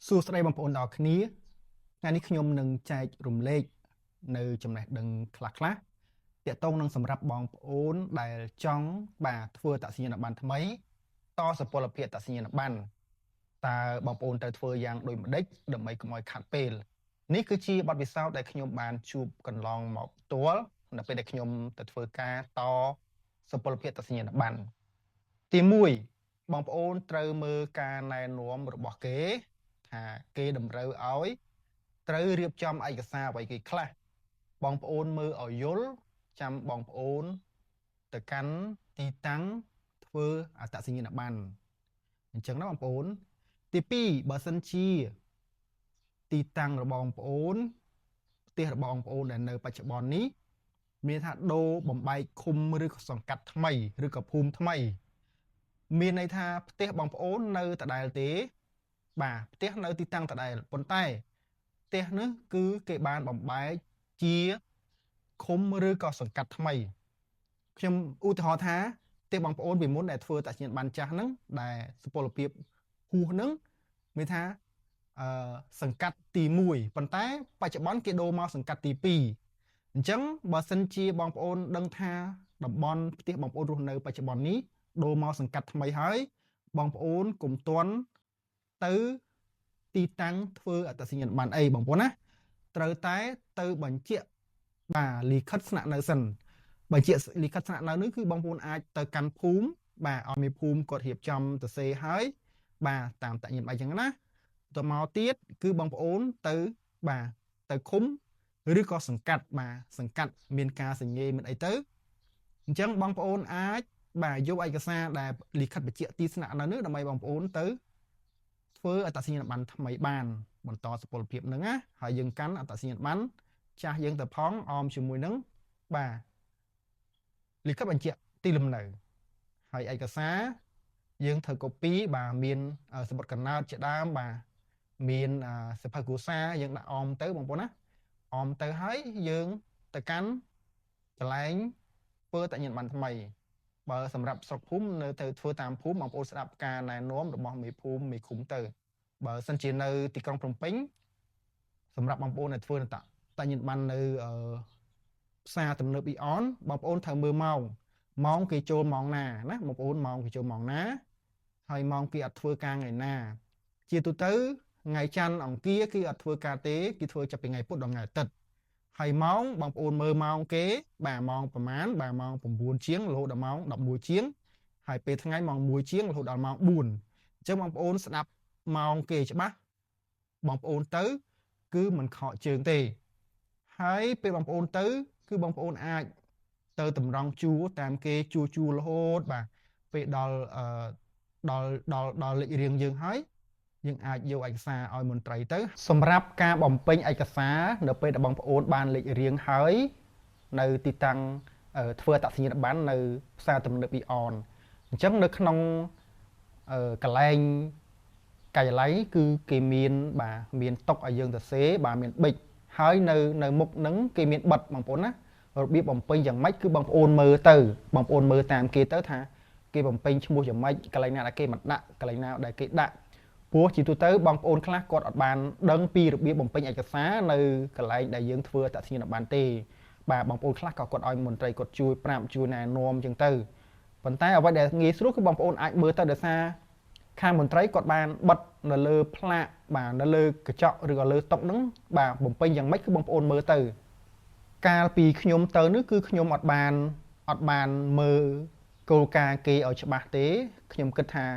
សួស្តីបងប្អូនទាំងអស់គ្នាថ្ងៃនេះខ្ញុំនឹងចែករំលែកនៅចំណេះដឹងខ្លះៗទាក់ទងនឹងសម្រាប់បងប្អូនដែលចង់ធ្វើតសញ្ញាណប័ណ្ណថ្មីតសុពលភាពតសញ្ញាណប័ណ្ណតើបងប្អូនត្រូវធ្វើយ៉ាងដូចម្ដេចដើម្បីកុំឲ្យខាត់ពេលនេះគឺជាបទពិសោធន៍ដែលខ្ញុំបានជួបកន្លងមកផ្ទាល់នៅពេលដែលខ្ញុំទៅធ្វើការតសុពលភាពតសញ្ញាណប័ណ្ណទី1បងប្អូនត្រូវមើលការណែនាំរបស់គេថាគេតម្រូវឲ្យត្រូវរៀបចំឯកសារអ្វីគេខ្លះបងប្អូនមើលឲ្យយល់ចាំបងប្អូនទៅកាន់ទីតាំងធ្វើអត្តសញ្ញាណប័ណ្ណអញ្ចឹងណាបងប្អូនទី2បើសិនជាទីតាំងរបស់បងប្អូនផ្ទះរបស់បងប្អូនដែលនៅបច្ចុប្បន្ននេះមានថាដូរបំបែកឃុំឬក៏សង្កាត់ថ្មីឬក៏ភូមិថ្មីមានន័យថាផ្ទះបងប្អូននៅដដែលទេបាទផ្ទះនៅទីតាំងដដែលប៉ុន្តែផ្ទះនេះគឺគេបានបំបែកជាឃុំឬក៏សង្កាត់ថ្មីខ្ញុំឧទាហរណ៍ថាផ្ទះបងប្អូនពីមុនដែលធ្វើតសញ្ញាណប័ណ្ណចាស់ហ្នឹងដែលសុពលភាពហួសហ្នឹងមានថាសង្កាត់ទី1ប៉ុន្តែបច្ចុប្បន្នគេដូរមកសង្កាត់ទី2អញ្ចឹងបើសិនជាបងប្អូនដឹងថាតំបន់ផ្ទះបងប្អូនរស់នៅបច្ចុប្បន្ននេះដូរមកសង្កាត់ថ្មីហើយបងប្អូនកុំទាន់ទៅទីតាំងធ្វើអត្តសញ្ញាណប័ណ្ណអីបងប្អូនណាត្រូវតែទៅបញ្ជាក់លិខិតស្នាក់នៅសិនបញ្ជាក់លិខិតស្នាក់នៅនេះគឺបងប្អូនអាចទៅកាន់ភូមិឲ្យមានភូមិគាត់រៀបចំទៅសេហើយតាមតញ្ញាណប័ណ្ណអញ្ចឹងណាទៅមកទៀតគឺបងប្អូនទៅទៅឃុំឬក៏សង្កាត់សង្កាត់មានការសញ្ញេមានអីទៅអញ្ចឹងបងប្អូនអាចយកឯកសារដែលលិខិតបញ្ជាក់ទីស្នាក់នៅនេះដើម្បីបងប្អូនទៅធ្វើអត្តសញ្ញាណប័ណ្ណថ្មីបានបន្តសុពលភាពហ្នឹងណាហើយយើងកាន់អត្តសញ្ញាណប័ណ្ណចាស់យើងទៅផងអមជាមួយនឹងលិខិតបញ្ជាក់ទីលំនៅហើយឯកសារយើងត្រូវ copy មានសម្បត្តិកណ្ដោតជាដើមមានសិភៅគ្រួសារយើងដាក់អមទៅបងប្អូនណាអមទៅហើយយើងទៅកាន់កន្លែងធ្វើតញ្ញាណប័ណ្ណថ្មីបើសម្រាប់ស្រុកភូមិនៅទៅធ្វើតាមភូមិបងប្អូនស្ដាប់ការណែនាំរបស់មេភូមិមេឃុំទៅបើសិនជានៅទីក្រុងភ្នំពេញសម្រាប់បងប្អូនដែលធ្វើតញ្ញាណប័ណ្ណនៅផ្សារទំនើបអ៊ីអនបងប្អូនត្រូវមើលម៉ោងគេចូលម៉ោងណាបងប្អូនម៉ោងគេចូលម៉ោងណាហើយម៉ោងគេអត់ធ្វើការថ្ងៃណាជាទូទៅថ្ងៃច័ន្ទអង្គារគេអត់ធ្វើការទេគេធ្វើចាប់ពីថ្ងៃពុធដល់ថ្ងៃអាទិត្យហើយម៉ោងបងប្អូនមើលម៉ោងគេម៉ោងប្រហែលម៉ោង9ជាងរហូតដល់ម៉ោង11ជាងហើយពេលថ្ងៃម៉ោង1ជាងរហូតដល់ម៉ោង4អញ្ចឹងបងប្អូនស្ដាប់ម៉ោងគេច្បាស់បងប្អូនទៅគឺមិនខកជើងទេហើយពេលបងប្អូនទៅគឺបងប្អូនអាចទៅតម្រង់ជួរតាមគេជួររហូតពេលដល់លេខរៀងយើងហើយយើងអាចយកឯកសារឲ្យមន្ត្រីទៅសម្រាប់ការបំពេញឯកសារនៅពេលដែលបងប្អូនបានលេខរៀងហើយនៅទីតាំងធ្វើអត្តសញ្ញាណប័ណ្ណនៅផ្សារទំនើបអ៊ីអនអញ្ចឹងនៅក្នុងកន្លែងការិយាល័យគឺគេមានតុឲ្យយើងទៅសេមានប៊ិចហើយនៅមុខហ្នឹងគេមានបិទបងប្អូនណារបៀបបំពេញយ៉ាងម៉េចគឺបងប្អូនមើលទៅបងប្អូនមើលតាមគេទៅថាគេបំពេញឈ្មោះយ៉ាងម៉េចកន្លែងណាដែលគេមិនដាក់កន្លែងណាដែលគេដាក់ព្រោះជាទូទៅបងប្អូនខ្លះគាត់អត់បានដឹងពីរបៀបបំពេញឯកសារនៅកន្លែងដែលយើងធ្វើអត្តសញ្ញាណប័ណ្ណទេបងប្អូនខ្លះក៏គាត់ឲ្យមន្ត្រីគាត់ជួយប្រាប់ជួយណែនាំអញ្ចឹងទៅប៉ុន្តែអ្វីដែលងាយស្រួលគឺបងប្អូនអាចមើលទៅដោយសារខាងមន្ត្រីគាត់បានបិទនៅលើផ្លាកនៅលើកញ្ចក់ឬក៏លើតុហ្នឹងបំពេញយ៉ាងម៉េចគឺបងប្អូនមើលទៅកាលពីខ្ញុំទៅនេះគឺខ្ញុំអត់បានមើលគោលការណ៍គេឲ្យច្បាស់ទេខ្ញុំគិតថា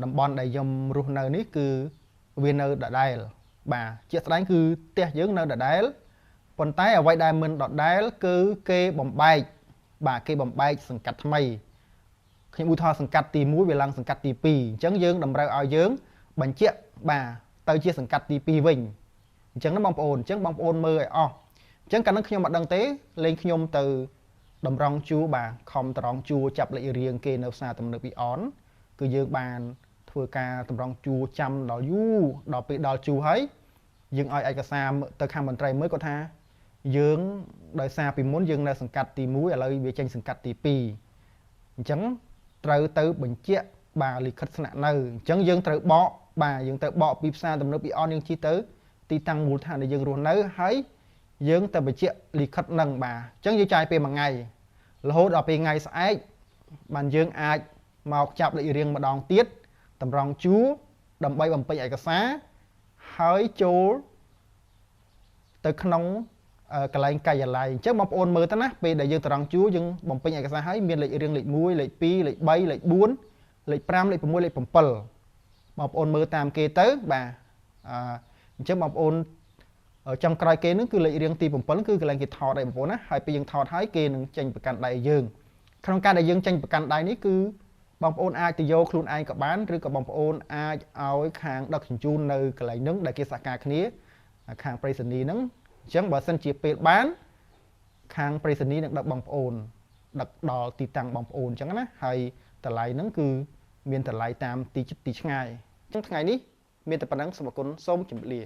តំបន់ដែលខ្ញុំរស់នៅនេះគឺវានៅដដែលជាក់ស្ដែងគឺផ្ទះយើងនៅដដែលប៉ុន្តែអ្វីដែលមិនដដែលគឺគេបំបែកគេបំបែកសង្កាត់ថ្មីខ្ញុំឧទាហរណ៍សង្កាត់ទី1វាឡើងសង្កាត់ទី2អញ្ចឹងយើងតម្រូវឲ្យយើងបញ្ជាក់ទៅជាសង្កាត់ទី2វិញអញ្ចឹងណាបងប្អូនអញ្ចឹងបងប្អូនមើលឲ្យអស់អញ្ចឹងកាលនោះខ្ញុំអត់ដឹងទេលេងខ្ញុំទៅតម្រង់ជួរខំតម្រង់ជួរចាប់លេខរៀងគេនៅផ្សារទំនើបអ៊ីអនគឺយើងបានធ្វើការតម្រង់ជួរចាំដល់យូរដល់ពេលដល់ជួរហើយយើងឲ្យឯកសារទៅខាងមន្ត្រីមើលគាត់ថាយើងដោយសារពីមុនយើងនៅសង្កាត់ទី1ឥឡូវវាចេញសង្កាត់ទី2អញ្ចឹងត្រូវទៅបញ្ជាក់លិខិតស្នាក់នៅអញ្ចឹងយើងត្រូវបក បាទយើងទៅបកពីផ្សារទំនើបពីអនយើងជិះទៅទីតាំងមូលដ្ឋានដែលយើងរស់នៅហើយយើងទៅបញ្ជាក់លិខិតនឹងបាទអញ្ចឹងយើងចាយពេលមួយថ្ងៃរហូតដល់ពេលថ្ងៃស្អែកបានយើងអាចមកចាប់លេខរៀងម្ដងទៀតតម្រង់ជួរដើម្បីបំពេញឯកសារហើយចូលទៅក្នុងកន្លែងការិយាល័យអញ្ចឹងបងប្អូនមើលទៅណាពេលដែលយើងតម្រង់ជួរយើងបំពេញឯកសារហើយមានលេខរៀងលេខ1លេខ2លេខ3លេខ4លេខ5លេខ6លេខ7បងប្អូនមើលតាមគេទៅបាទអញ្ចឹងបងប្អូនចុងក្រោយគេនឹងគឺលេខរៀងទី7គឺកន្លែងគេថតឲ្យបងប្អូនណាហើយពេលយើងថតហើយគេនឹងចេញប្រកាន់ដៃយើងក្នុងការដែលយើងចេញប្រកាន់ដៃនេះគឺបងប្អូនអាចទៅយកខ្លួនឯងក៏បានឬក៏បងប្អូនអាចឲ្យខាងដឹកជញ្ជូននៅកន្លែងហ្នឹងដែលគេសហការគ្នាខាងប្រៃសណីហ្នឹងអញ្ចឹងបើសិនជាពេលបានខាងប្រៃសណីនឹងដឹកបងប្អូនដឹកដល់ទីតាំងបងប្អូនអញ្ចឹងណាហើយតម្លៃហ្នឹងគឺមានតម្លៃតាមទីឆ្ងាយអញ្ចឹងថ្ងៃនេះមានតែប៉ុណ្្នឹងសូមអរគុណសូមជម្រាបលា